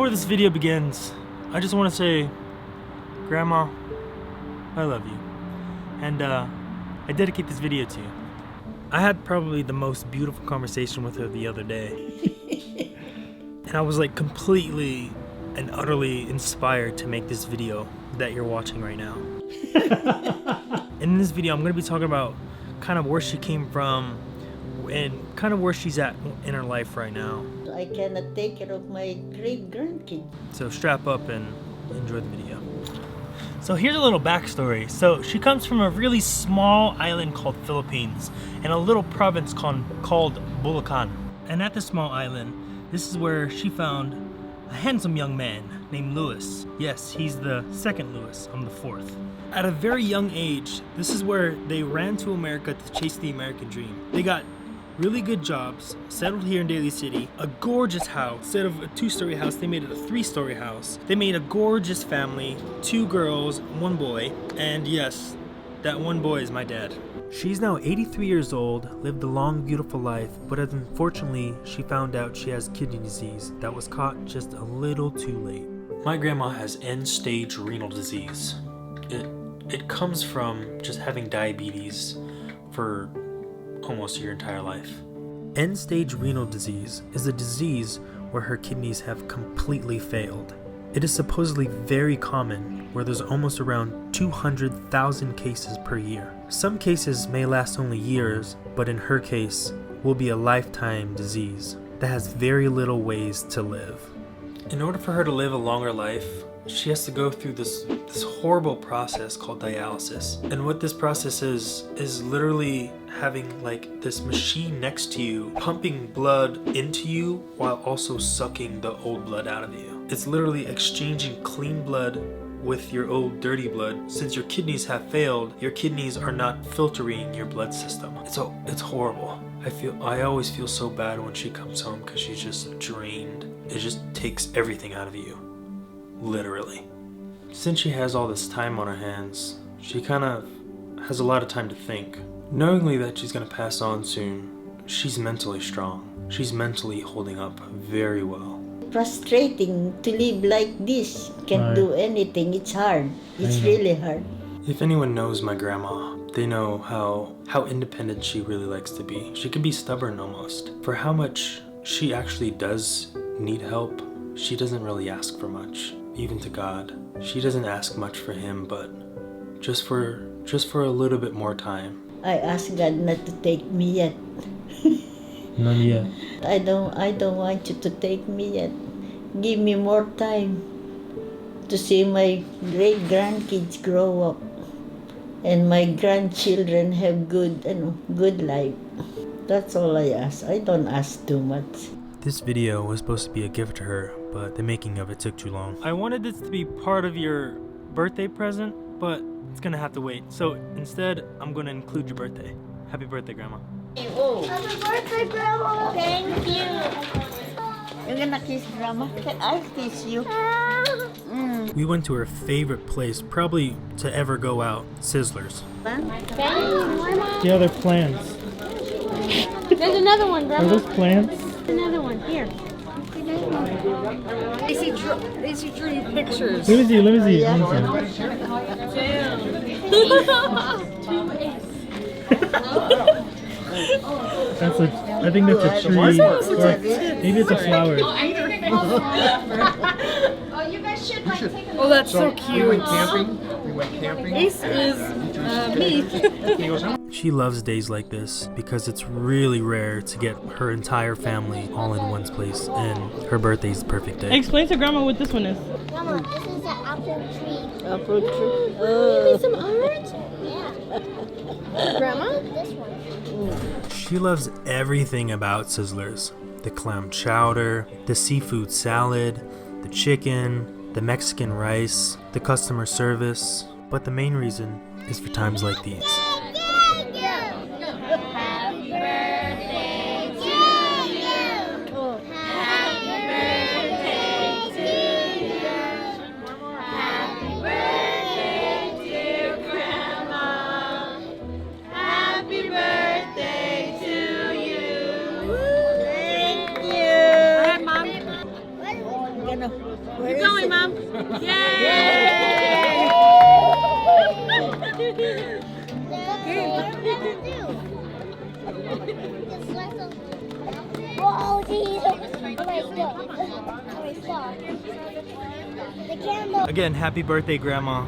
Before this video begins, I just want to say, Grandma, I love you. And I dedicate this video to you. I had probably the most beautiful conversation with her the other day. And I was like completely and utterly inspired to make this video that you're watching right now. In this video, I'm going to be talking about kind of where she came from and kind of where she's at in her life right now. I cannot take care of my great-grandkids. So strap up and enjoy the video. So here's a little backstory. So she comes from a really small island called Philippines in a little province called Bulacan. And at this small island, this is where she found a handsome young man named Lewis. Yes, he's the second Lewis. I'm the fourth. At a very young age, this is where they ran to America to chase the American dream. They got really good jobs, settled here in Daly City, a gorgeous house. Instead of a 2-story house, they made it a 3-story house. They made a gorgeous family, 2 girls, 1 boy, and yes, that 1 boy is my dad. She's now 83 years old, lived a long, beautiful life, but unfortunately, she found out she has kidney disease that was caught just a little too late. My grandma has End-Stage Renal Disease. It comes from just having diabetes for almost your entire life. End-stage renal disease is a disease where her kidneys have completely failed. It is supposedly very common, where there's almost around 200,000 cases per year. Some cases may last only years, but in her case, will be a lifetime disease that has very little ways to live. In order for her to live a longer life, she has to go through this horrible process called dialysis. And what this process is literally having like this machine next to you, pumping blood into you while also sucking the old blood out of you. It's literally exchanging clean blood with your old dirty blood. Since your kidneys have failed, your kidneys are not filtering your blood system. It's horrible. I always feel so bad when she comes home because she's just drained. It just takes everything out of you. Literally. Since she has all this time on her hands, she kind of has a lot of time to think. Knowingly that she's going to pass on soon, she's mentally strong. She's mentally holding up very well. Frustrating to live like this. Can't do anything. It's hard. It's really hard. If anyone knows my grandma, they know how independent she really likes to be. She can be stubborn almost. For how much she actually does need help, she doesn't really ask for much. Even to God, she doesn't ask much for him, but just for a little bit more time. I ask God not to take me yet. Not yet. I don't want you to take me yet. Give me more time to see my great-grandkids grow up and my grandchildren have good life. That's all I ask. I don't ask too much. This video was supposed to be a gift to her, but the making of it took too long. I wanted this to be part of your birthday present, but it's gonna have to wait. So instead, I'm gonna include your birthday. Happy birthday, Grandma. Oh. Happy birthday, Grandma! Thank you. You're gonna kiss Grandma? Can I kiss you? We went to her favorite place, probably to ever go out, Sizzlers. Thanks. Yeah, they're plants. There's another one, Grandma. Are those plants? Another one, here. They see drew pictures. Let me see. I think that's a tree. Or maybe it's a flower. Oh, you guys should like take a Oh, that's so cute. We went camping. Ace is me. She loves days like this because it's really rare to get her entire family all in one place, and her birthday's the perfect day. Explain to Grandma what this one is. Grandma, this is an apple tree. Apple tree. Maybe some orange? Yeah. Grandma? This one. She loves everything about Sizzlers. The clam chowder, the seafood salad, the chicken, the Mexican rice, the customer service. But the main reason is for times like these. Keep going, Mom. Whoa, geez. Alright, go. Alright, stop. The candle. Again, happy birthday, Grandma.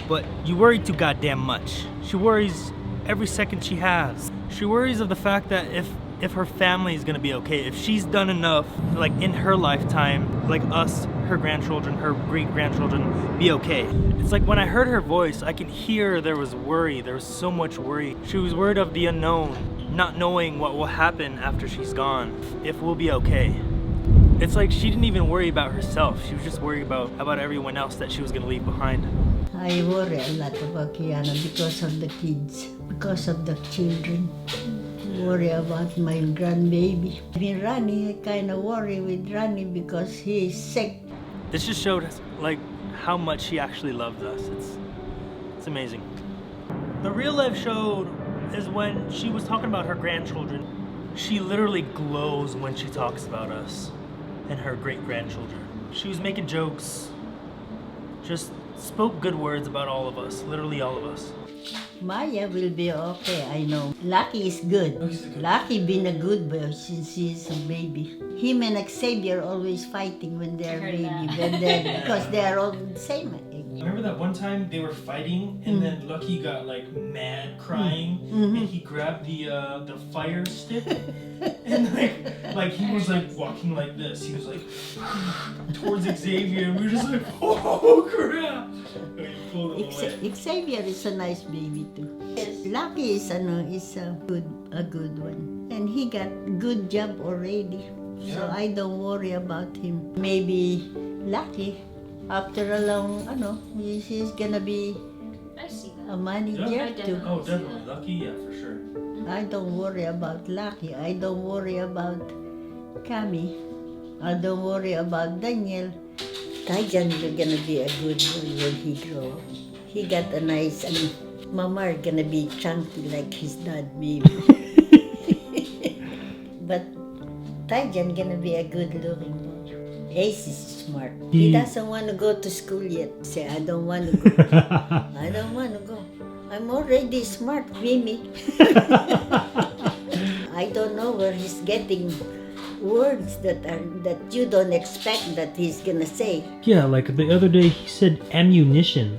But you worry too goddamn much. She worries every second she has. She worries of the fact that if her family is gonna be okay, if she's done enough, like in her lifetime, like us, her grandchildren, her great-grandchildren, be okay. It's like when I heard her voice, I could hear there was worry, there was so much worry. She was worried of the unknown, not knowing what will happen after she's gone, if we'll be okay. It's like she didn't even worry about herself, she was just worried about everyone else that she was gonna leave behind. I worry a lot about Kiana because of the kids, because of the children. Worry about my grandbaby. I mean, Ronnie, I kind of worry with Ronnie because he is sick. This just showed us like how much she actually loves us. It's amazing. The real life showed is when she was talking about her grandchildren. She literally glows when she talks about us and her great-grandchildren. She was making jokes, just spoke good words about all of us, literally all of us. Maya will be okay, I know. Lucky is good. Lucky been a good boy since he's a baby. Him and Xavier always fighting when they're baby, because they are all the same age. Remember that one time they were fighting and then Lucky got like mad crying and he grabbed the fire stick and like he was like walking like this. He was like towards Xavier and we were just like, oh crap! And he pulled him away. Xavier is a nice baby too. Lucky is a good one. And he got good job already. So I don't worry about him. Maybe Lucky, after a long, he's gonna be a manager too. Oh, definitely. Lucky, yeah, for sure. I don't worry about Lucky. I don't worry about Kami. I don't worry about Daniel. Tajan is gonna be a good boy when he grow up. He got a nice, Mama gonna be chunky like his dad, maybe. But Tajan gonna be a good looking boy. Ace is smart. He doesn't want to go to school yet. Say, I don't want to go. I don't want to go. I'm already smart, Mimi. I don't know where he's getting words that you don't expect that he's gonna say. Yeah, like the other day he said ammunition.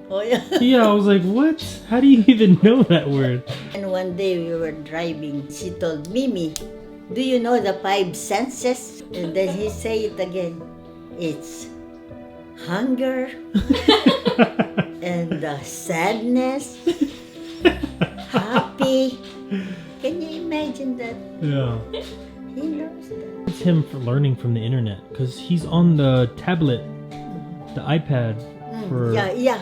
Oh yeah. Yeah, I was like, what? How do you even know that word? And one day we were driving. She told Mimi, do you know the 5 senses? And then he say it again. It's hunger and sadness, happy. Can you imagine that? Yeah. He knows that. It's him for learning from the internet because he's on the tablet, the iPad. For Yeah.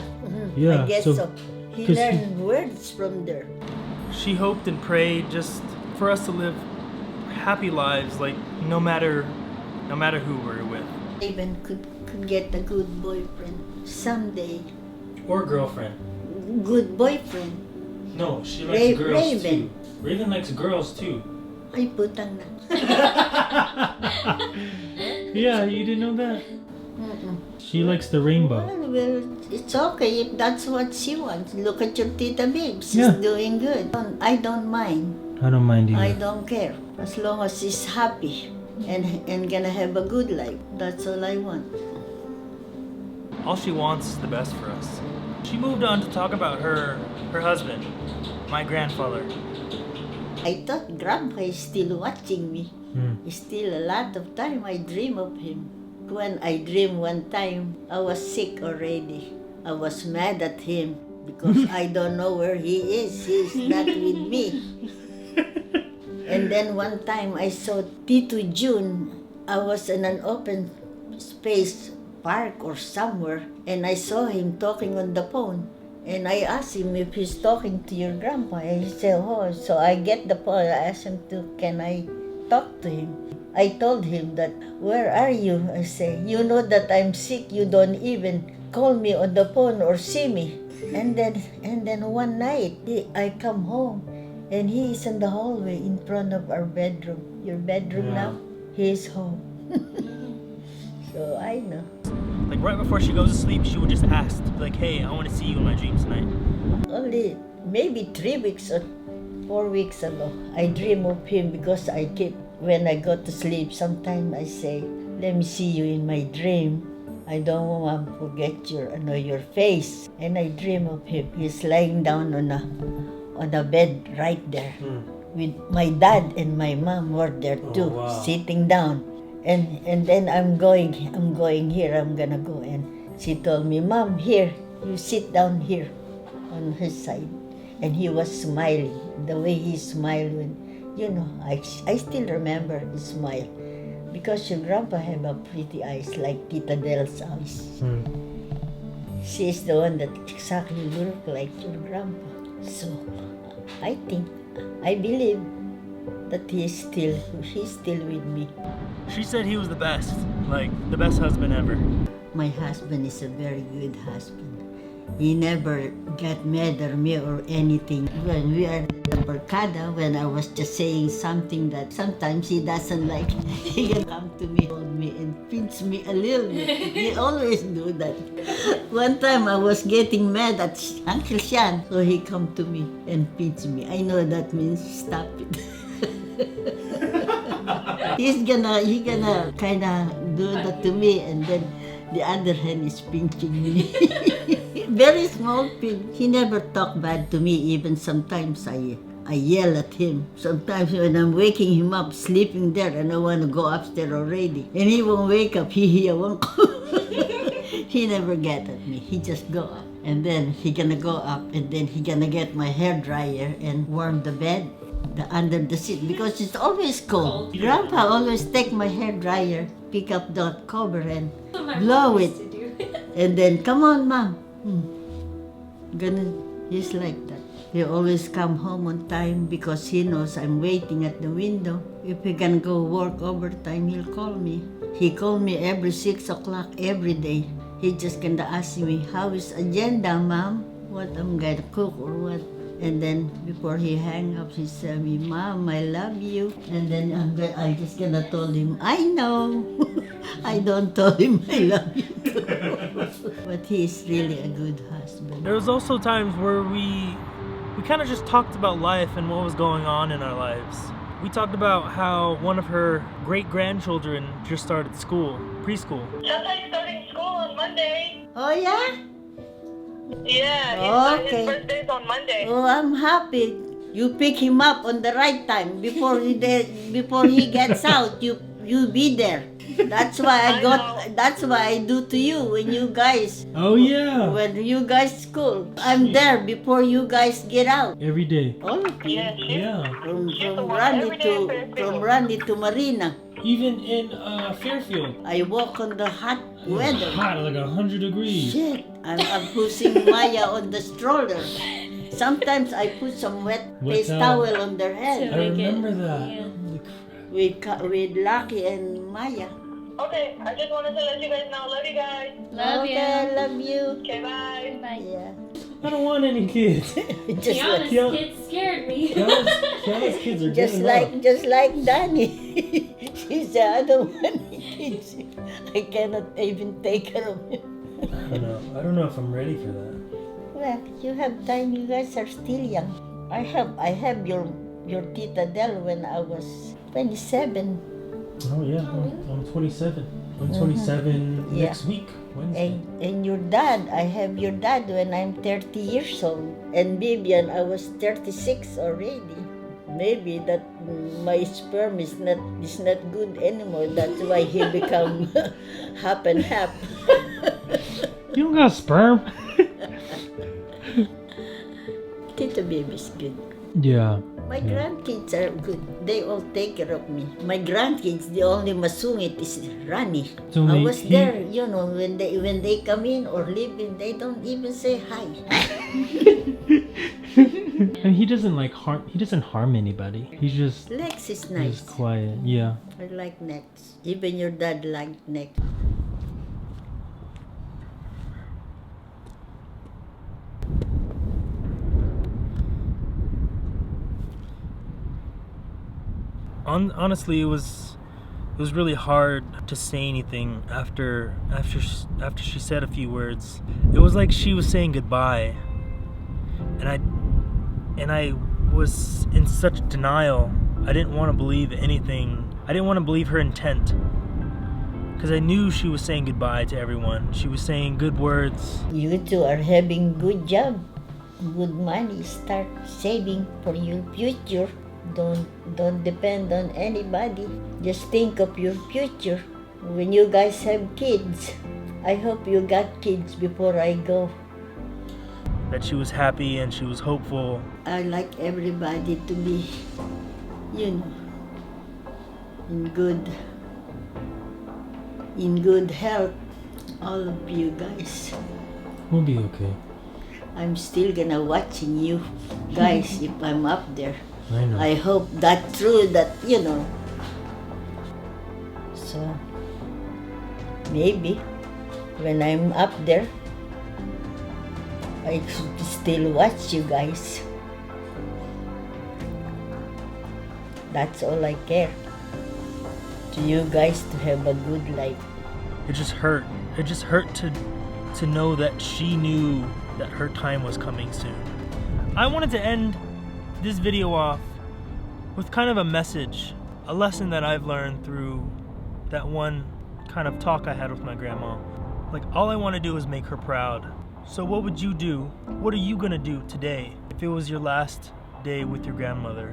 Yeah, I guess so- so. He 'cause learned words from there. She hoped and prayed just for us to live happy lives, like no matter who we're with. Even could get a good boyfriend someday. Or girlfriend. Good boyfriend. No, she likes girls Raven. too. Raven likes girls too. Ay, putang na. Yeah, you didn't know that? Mm-mm. She likes the rainbow. Well, it's okay if that's what she wants. Look at your Tita Babe. She's Yeah. doing good. I don't mind. I don't mind I either. don't care. As long as she's happy and gonna have a good life. That's all I want. All she wants is the best for us. She moved on to talk about her husband, my grandfather. I thought Grandpa is still watching me. Still a lot of time I dream of him. When I dream one time, I was sick already. I was mad at him because I don't know where he is. He's not with me. And then one time I saw Tito June. I was in an open space park or somewhere and I saw him talking on the phone. And I asked him if he's talking to your grandpa. And he said, oh. So I get the phone. I asked him can I talk to him? I told him that, where are you? I say, you know that I'm sick. You don't even call me on the phone or see me. And then one night, I come home and he is in the hallway in front of our bedroom. Your bedroom now? He is home. So I know. like right before she goes to sleep, she would just ask, like, hey, I want to see you in my dreams tonight. Only maybe 3 weeks or 4 weeks ago, I dream of him because I keep, when I go to sleep, sometimes I say, let me see you in my dream. I don't want to forget your face. And I dream of him. He's lying down on a bed right there. With my dad and my mom were there too, sitting down. And then I'm going here, I'm gonna go. And she told me, Mom, here, you sit down here on his side. And he was smiling, the way he smiled when, I still remember the smile. Because your grandpa have a pretty eyes like Tita Del's eyes. She's the one that exactly look like your grandpa. So I believe that he's still with me. She said he was the best, like the best husband ever. My husband is a very good husband. He never got mad at me or anything. When we are at the Barcada, when I was just saying something that sometimes he doesn't like, he can come to me, hold me, and pinch me a little bit. He always do that. One time I was getting mad at Uncle Sean, so he come to me and pinch me. I know that means stop it. He gonna kind of do that to me, and then the other hand is pinching me. Very small pinch. He never talk bad to me. Even sometimes I yell at him. Sometimes when I'm waking him up, sleeping there, and I want to go upstairs already, and he won't wake up. He won't. He never get at me. He just go up, and then he gonna go up, and then he gonna get my hair dryer and warm the bed. Under the seat because it's always cold. Grandpa always take my hair dryer, pick up the cover and blow it. And then, come on, Mom. He's like that. He always come home on time because he knows I'm waiting at the window. If he can go work overtime, he'll call me. He called me every 6 o'clock every day. He just gonna ask me, how is agenda, Mom? What I'm gonna cook or what? And then before he hang up, he said me, Mom, I love you. And then I just gonna told him, I know. I don't tell him I love you too. But he's really a good husband. There was also times where we kind of just talked about life and what was going on in our lives. We talked about how one of her great-grandchildren just started school, preschool. Somebody's starting school on Monday. Oh yeah? Yeah, Okay. his birthday's on Monday. Oh, I'm happy. You pick him up on the right time before he gets out. You be there. That's why That's why I do to you when you guys. Oh yeah. When you guys school, I'm there before you guys get out. Every day. All of you. Yeah, From Randy to Marina. Even in Fairfield. I walk on the hot weather. Hot, like 100 degrees. Shit, I'm pushing Maya on the stroller. Sometimes I put some wet face towel on their head. I remember that. With Lucky and Maya. Okay, I just wanted to let you guys know. Love you guys. Love Okay, you. I love you. Okay, bye. Bye. Yeah. I don't want any kids. Just like, Kids scared me. Kiana's kids are just like Danny. She said, I don't want any kids. I cannot even take care of him. I don't know if I'm ready for that. Well, you have time. You guys are still young. I have your Tita Del when I was 27. Oh yeah, I'm 27. I'm 27 Yeah. next week, Wednesday. And your dad, I have your dad when I'm 30 years old. And Vivian, I was 36 already. Maybe that my sperm is not good anymore. That's why he become half and half. You don't got sperm? Tita Baby's good. Yeah. My grandkids are good. They all take care of me. My grandkids, the only masungit is Rani. So I was there, when they come in or leave in, they don't even say hi. And he doesn't harm anybody. He's just Lex is nice. quiet. Yeah. I like Nex. Even your dad liked Nex. Honestly, it was was really hard to say anything after she said a few words. It was like she was saying goodbye, and I was in such denial. I didn't want to believe anything. I didn't want to believe her intent, because I knew she was saying goodbye to everyone. She was saying good words. You two are having good job, good money. Start saving for your future. Don't depend on anybody. Just think of your future. When you guys have kids, I hope you got kids before I go. That she was happy and she was hopeful. I like everybody to be, in good health. All of you guys. We'll be okay. I'm still gonna watching you guys if I'm up there. I know. I hope that's true, that. So, maybe when I'm up there, I should still watch you guys. That's all I care. To you guys to have a good life. It just hurt. It just hurt to know that she knew that her time was coming soon. I wanted to end this video off with kind of a message, a lesson that I've learned through that one kind of talk I had with my grandma. Like, all I want to do is make her proud. So what would you do? What are you gonna do today? If it was your last day with your grandmother,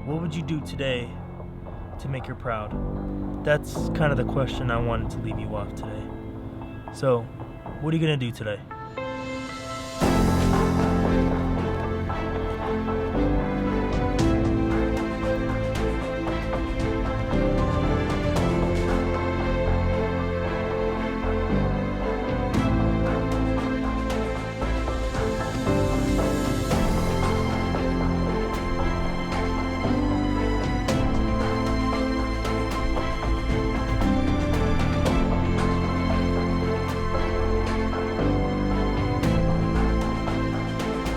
what would you do today to make her proud? That's kind of the question I wanted to leave you off today. So, what are you gonna do today?